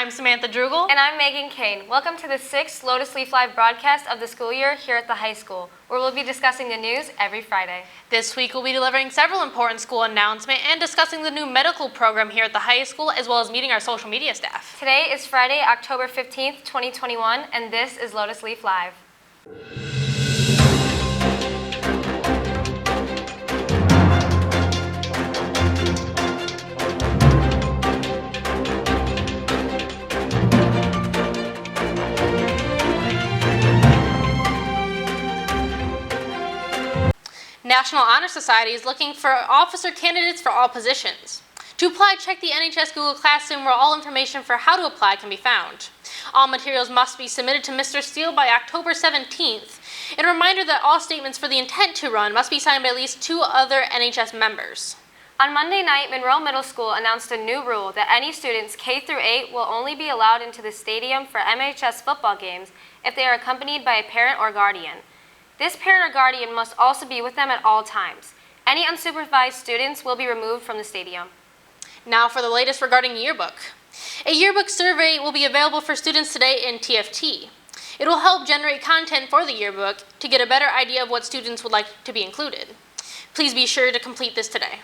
I'm Samantha Drugel. And I'm Megan Kane. Welcome to the 6th Lotus Leaf Live broadcast of the school year here at the high school, where we'll be discussing the news every Friday. This week we'll be delivering several important school announcements and discussing the new medical program here at the high school, as well as meeting our social media staff. Today is Friday, October 15th, 2021, and this is Lotus Leaf Live. National Honor Society is looking for officer candidates for all positions. To apply, check the NHS Google Classroom where all information for how to apply can be found. All materials must be submitted to Mr. Steele by October 17th. And a reminder that all statements for the intent to run must be signed by at least 2 other NHS members. On Monday night, Monroe Middle School announced a new rule that any students K through 8 will only be allowed into the stadium for MHS football games if they are accompanied by a parent or guardian. This parent or guardian must also be with them at all times. Any unsupervised students will be removed from the stadium. Now for the latest regarding yearbook. A yearbook survey will be available for students today in TFT. It will help generate content for the yearbook to get a better idea of what students would like to be included. Please be sure to complete this today.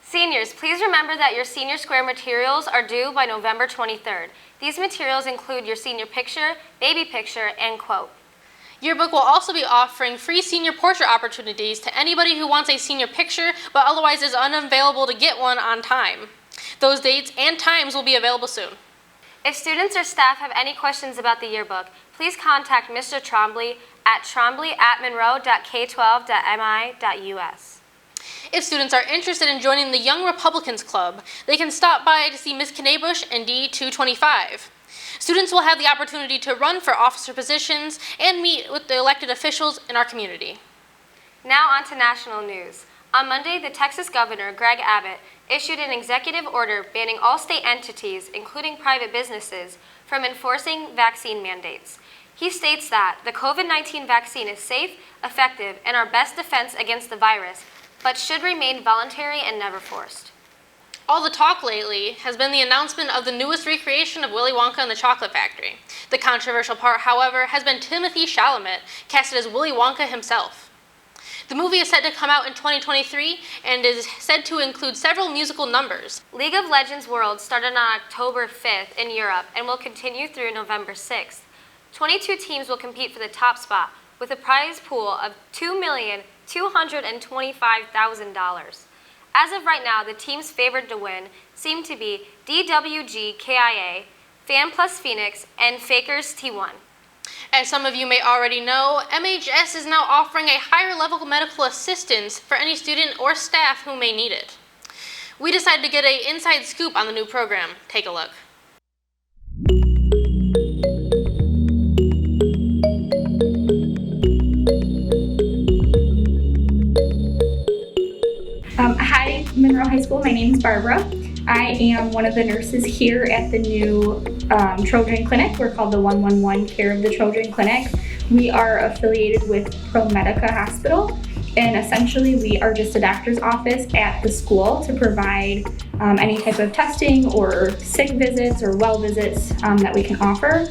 Seniors, please remember that your Senior Square materials are due by November 23rd. These materials include your senior picture, baby picture, and quote. Yearbook will also be offering free senior portrait opportunities to anybody who wants a senior picture but otherwise is unavailable to get one on time. Those dates and times will be available soon. If students or staff have any questions about the yearbook, please contact Mr. Trombley at trombley@monroe.k12.mi.us. If students are interested in joining the Young Republicans Club, they can stop by to see Ms. Knabush in D225. Students will have the opportunity to run for officer positions and meet with the elected officials in our community. Now on to national news. On Monday, the Texas Governor, Greg Abbott, issued an executive order banning all state entities, including private businesses, from enforcing vaccine mandates. He states that the COVID-19 vaccine is safe, effective, and our best defense against the virus, but should remain voluntary and never forced. All the talk lately has been the announcement of the newest recreation of Willy Wonka and the Chocolate Factory. The controversial part, however, has been Timothée Chalamet, casted as Willy Wonka himself. The movie is set to come out in 2023 and is said to include several musical numbers. League of Legends World started on October 5th in Europe and will continue through November 6th. 22 teams will compete for the top spot with a prize pool of $2,225,000. As of right now, the teams favored to win seem to be DWG KIA, Fan Plus Phoenix, and Fakers T1. As some of you may already know, MHS is now offering a higher level medical assistance for any student or staff who may need it. We decided to get an inside scoop on the new program. Take a look. Hi, Monroe High School. My name is Barbara. I am one of the nurses here at the new children clinic. We're called the 111 Care of the Children Clinic. We are affiliated with ProMedica Hospital, and essentially we are just a doctor's office at the school to provide any type of testing or sick visits or well visits that we can offer.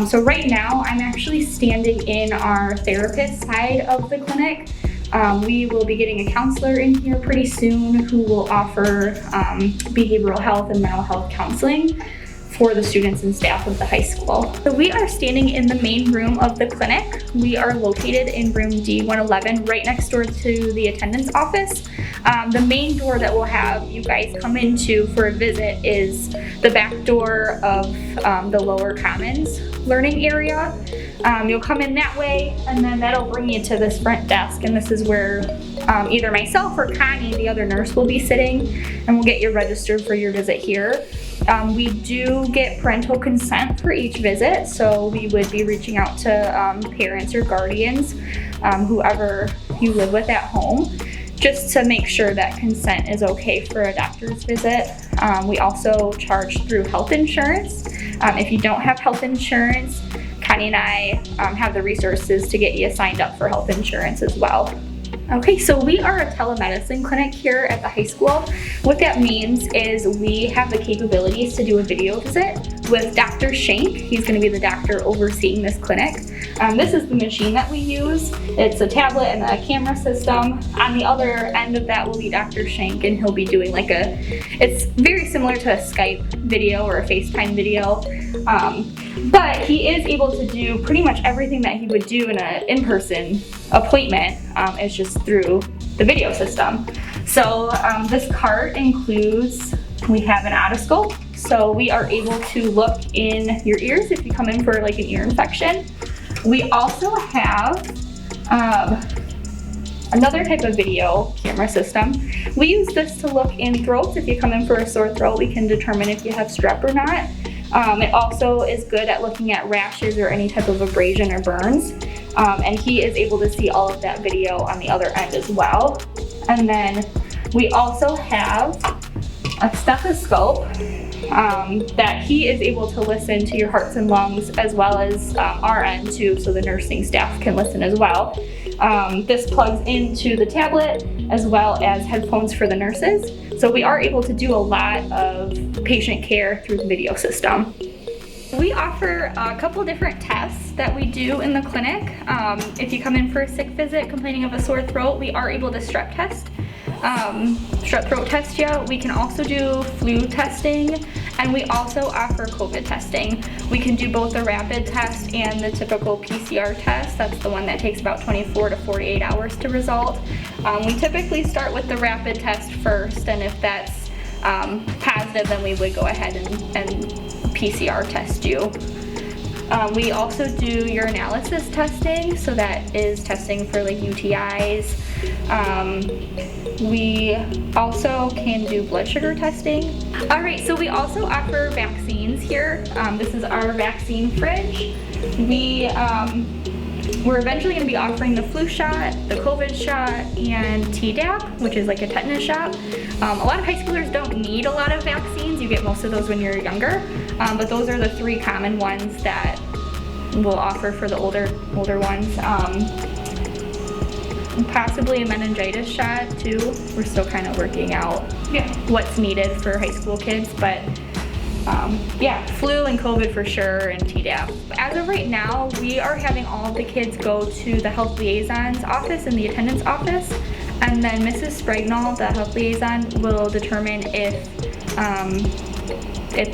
So right now I'm actually standing in our therapist side of the clinic. We will be getting a counselor in here pretty soon who will offer behavioral health and mental health counseling for the students and staff of the high school. So we are standing in the main room of the clinic. We are located in room D111, right next door to the attendance office. The main door that we'll have you guys come into for a visit is the back door of the lower commons learning area. You'll come in that way, and then that'll bring you to this front desk, and this is where either myself or Connie, the other nurse, will be sitting, and we'll get you registered for your visit here. We do get parental consent for each visit, so we would be reaching out to parents or guardians, whoever you live with at home, just to make sure that consent is okay for a doctor's visit. We also charge through health insurance. If you don't have health insurance, Connie and I have the resources to get you signed up for health insurance as well. Okay, so we are a telemedicine clinic here at the high school. What that means is we have the capabilities to do a video visit with Dr. Shank. He's going to be the doctor overseeing this clinic. This is the machine that we use. It's a tablet and a camera system. On the other end of that will be Dr. Shank, and he'll be doing it's very similar to a Skype video or a FaceTime video. But he is able to do pretty much everything that he would do in an in-person appointment. It's just through the video system. So this cart includes, we have an otoscope. So we are able to look in your ears if you come in for like an ear infection. We also have another type of video camera system. We use this to look in throats. If you come in for a sore throat, we can determine if you have strep or not. It also is good at looking at rashes or any type of abrasion or burns. And he is able to see all of that video on the other end as well. And then we also have a stethoscope that he is able to listen to your hearts and lungs, as well as our end too, so the nursing staff can listen as well. This plugs into the tablet as well as headphones for the nurses. So we are able to do a lot of patient care through the video system. We offer a couple different tests that we do in the clinic. If you come in for a sick visit complaining of a sore throat, we are able to strep throat test you. We can also do flu testing, and we also offer COVID testing. We can do both the rapid test and the typical PCR test. That's the one that takes about 24 to 48 hours to result. We typically start with the rapid test first, and if that's positive, then we would go ahead and PCR test you. We also do urinalysis testing, so that is testing for like UTIs. We also can do blood sugar testing. Alright, so we also offer vaccines here. This is our vaccine fridge. We're eventually going to be offering the flu shot, the COVID shot, and Tdap, which is like a tetanus shot. A lot of high schoolers don't need a lot of vaccines. You get most of those when you're younger, but those are the 3 common ones that we'll offer for the older ones. Possibly a meningitis shot too. We're still kind of working out what's needed for high school kids, but flu and COVID for sure, and Tdap. As of right now, we are having all of the kids go to the health liaison's office and the attendance office, and then Mrs. Spragnall, the health liaison, will determine if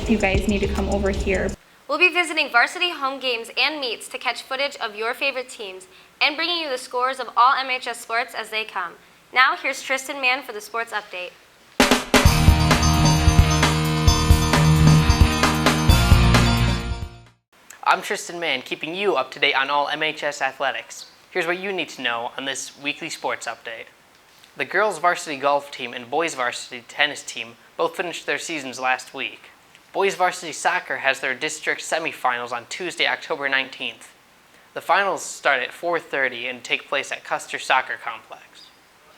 you guys need to come over here. We'll be visiting varsity home games and meets to catch footage of your favorite teams and bringing you the scores of all MHS sports as they come. Now, here's Tristan Mann for the sports update. I'm Tristan Mann, keeping you up to date on all MHS athletics. Here's what you need to know on this weekly sports update. The girls varsity golf team and boys varsity tennis team both finished their seasons last week. Boys varsity soccer has their district semifinals on Tuesday, October 19th. The finals start at 4:30 and take place at Custer Soccer Complex.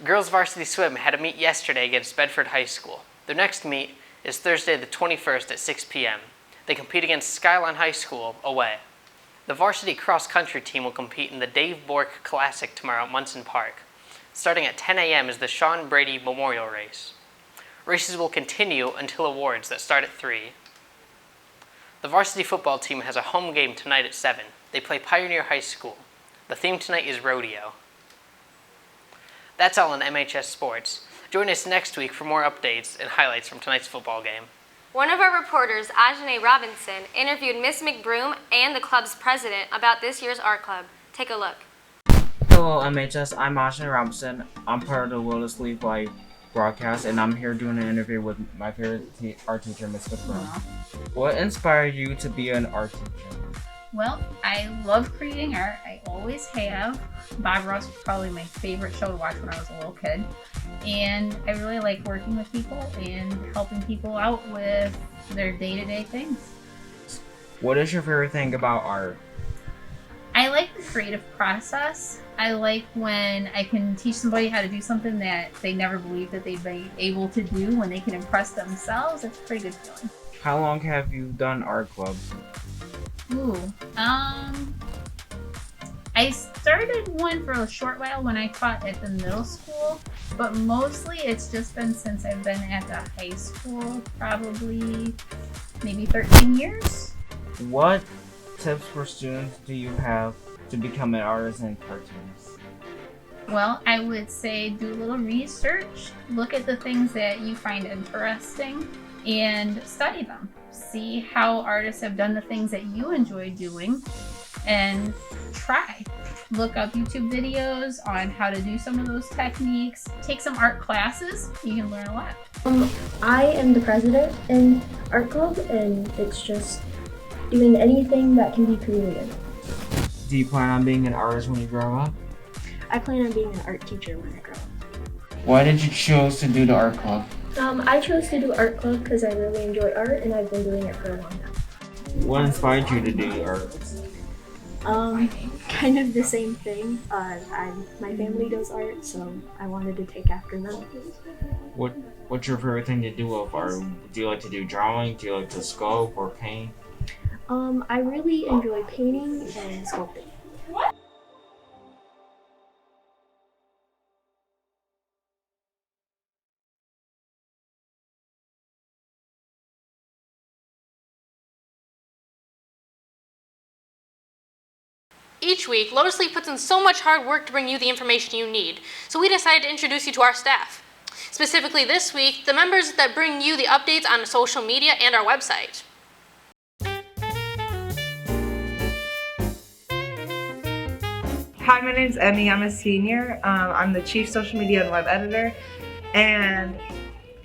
Girls varsity swim had a meet yesterday against Bedford High School. Their next meet is Thursday the 21st at 6 p.m. They compete against Skyline High School away. The varsity cross-country team will compete in the Dave Bork Classic tomorrow at Munson Park. Starting at 10 a.m. is the Sean Brady Memorial Race. Races will continue until awards that start at 3. The varsity football team has a home game tonight at 7. They play Pioneer High School. The theme tonight is rodeo. That's all on MHS Sports. Join us next week for more updates and highlights from tonight's football game. One of our reporters, Ajane Robinson, interviewed Miss McBroom and the club's president about this year's art club. Take a look. Hello MHS, I'm Ajane Robinson. I'm part of the Willis Leaf Live broadcast, and I'm here doing an interview with my favorite art teacher, Miss McBroom. What inspired you to be an art teacher? Well, I love creating art. I always have. Bob Ross was probably my favorite show to watch when I was a little kid. And I really like working with people and helping people out with their day-to-day things. What is your favorite thing about art? I like the creative process. I like when I can teach somebody how to do something that they never believed that they'd be able to do, when they can impress themselves. It's a pretty good feeling. How long have you done art clubs? I started one for a short while when I taught at the middle school, but mostly it's just been since I've been at the high school, probably maybe 13 years. What tips for students do you have to become an artist in cartoons? Well, I would say do a little research, look at the things that you find interesting, and study them. See how artists have done the things that you enjoy doing, and try. Look up YouTube videos on how to do some of those techniques. Take some art classes. You can learn a lot. I am the president in art club, and it's just doing anything that can be creative. Do you plan on being an artist when you grow up? I plan on being an art teacher when I grow up. Why did you choose to do the art club? I chose to do art club because I really enjoy art, and I've been doing it for a long time. What inspired you to do art? Kind of the same thing. My family does art, so I wanted to take after them. What's your favorite thing to do with art? Do you like to do drawing? Do you like to sculpt or paint? I really enjoy painting and sculpting. Each week, Lotus Leaf puts in so much hard work to bring you the information you need, so we decided to introduce you to our staff. Specifically this week, the members that bring you the updates on social media and our website. Hi, my name's Emmy. I'm a senior. I'm the chief social media and web editor, and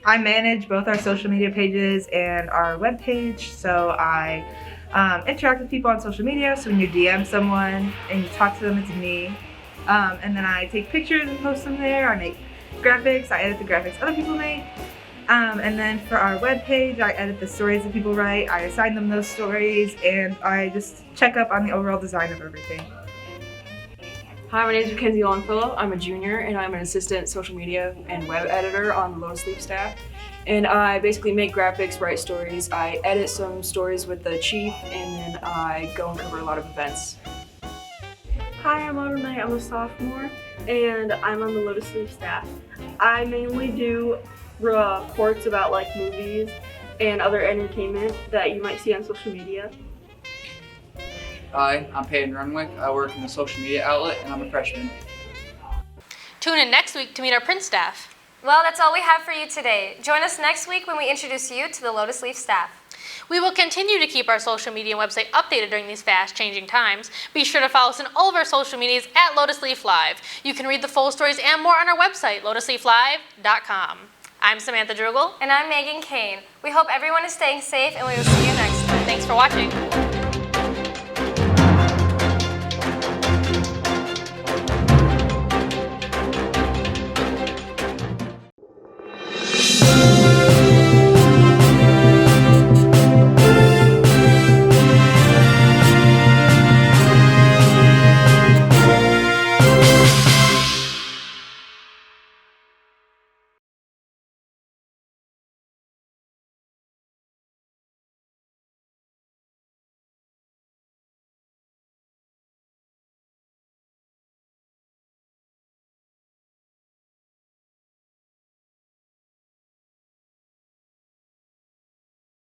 I manage both our social media pages and our web page. So I interact with people on social media. So when you DM someone and you talk to them, it's me. And then I take pictures and post them there. I make graphics. I edit the graphics other people make. And then for our web page, I edit the stories that people write. I assign them those stories, and I just check up on the overall design of everything. Hi, my name is Mackenzie Longfellow. I'm a junior, and I'm an assistant social media and web editor on the Lotus Leaf staff. And I basically make graphics, write stories. I edit some stories with the chief, and then I go and cover a lot of events. Hi, I'm Autumn Knight. I'm a sophomore, and I'm on the Lotus Leaf staff. I mainly do reports about like movies and other entertainment that you might see on social media. Hi, I'm Peyton Renwick. I work in the social media outlet, and I'm a freshman. Tune in next week to meet our print staff. Well, that's all we have for you today. Join us next week when we introduce you to the Lotus Leaf staff. We will continue to keep our social media and website updated during these fast-changing times. Be sure to follow us on all of our social medias at Lotus Leaf Live. You can read the full stories and more on our website, lotusleaflive.com. I'm Samantha Drugel. And I'm Megan Kane. We hope everyone is staying safe, and we will see you next time. Thanks for watching. Thank you.